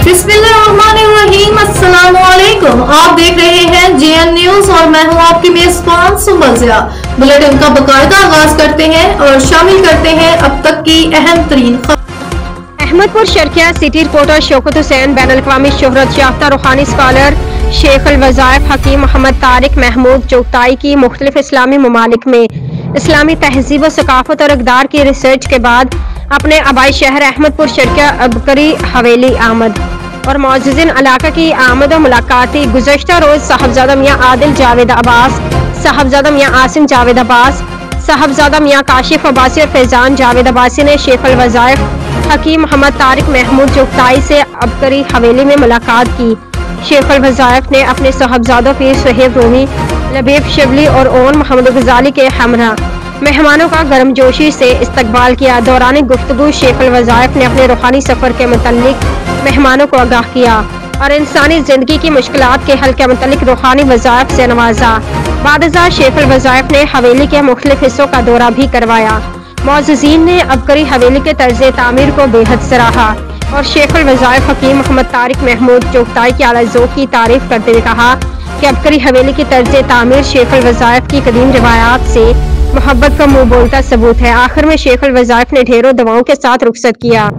बिस्मिल्लाहिर्रहमानिर्रहीम। अस्सलामुअलैकुम। आप देख रहे हैं जेएन न्यूज और मैं हूं आपकी मेजबान सुमजिया। बुलेटिन का बाकायदा आगाज करते हैं और शामिल करते हैं अब तक की अहम तरीन खबर। अहमदपुर शर्किया सिटी रिपोर्टर शौकत हुसैन, बैनुल अक़वामी शोहरत याफ्ता रूहानी स्कॉलर शेख अल वज़ाइफ हकीम मोहम्मद तारिक महमूद चोगताई की मुख्तलिफ इस्लामी ममालिक में इस्लामी तहजीब व सकाफत और इक़दार की रिसर्च के बाद अपने आबाई शहर अहमदपुर शर्किया अबकरी हवेली आमद और मोअज़्ज़िज़ीन इलाका की आमद और मुलाकाती गुज़श्ता रोज साहबजादा मियाँ आदिल जावेद अब्बास, साहबजादा मियाँ आसिम जावेद अब्बास, साहबजादा मियाँ काशिफ अब्बासी और फैजान जावेद अब्बासी ने शेख अल वज़ाइफ हकीम मोहम्मद तारिक महमूद चोगताई से अबकरी हवेली में मुलाकात की। शेख अल वज़ाइफ ने अपने साहबजादों पीर सुहेब रूमी, लबीब शिबली और ओन मोहम्मद गजाली के हमरा मेहमानों का गर्मजोशी से इस्तकबाल किया। दौरान गुफ्तगू शेख अल वज़ाइफ ने अपने रूहानी सफ़र के मुतल्लिक मेहमानों को आगाह किया और इंसानी जिंदगी की मुश्किलात के हल के मुतल्लिक रूहानी वज़ाइफ से नवाजा। बादशाह शेख अल वज़ाइफ ने हवेली के मुख्तलिफ हिस्सों का दौरा भी करवाया। मोअज़्ज़िज़ीन ने अबकरी हवेली के तर्ज तामीर को बेहद सराहा और शेख अल वज़ाइफ हकीम मोहम्मद तारिक महमूद चोगताई के आला ज़ौक़ की तारीफ करते हुए कहा कि अबकरी हवेली की तर्ज तामीर शेख अल वज़ाइफ की कदीम रिवायात से मोहब्बत का मुंह बोलता सबूत है। आखिर में शेख अल वज़ाइफ ने ढेरों दवाओं के साथ रुखसत किया।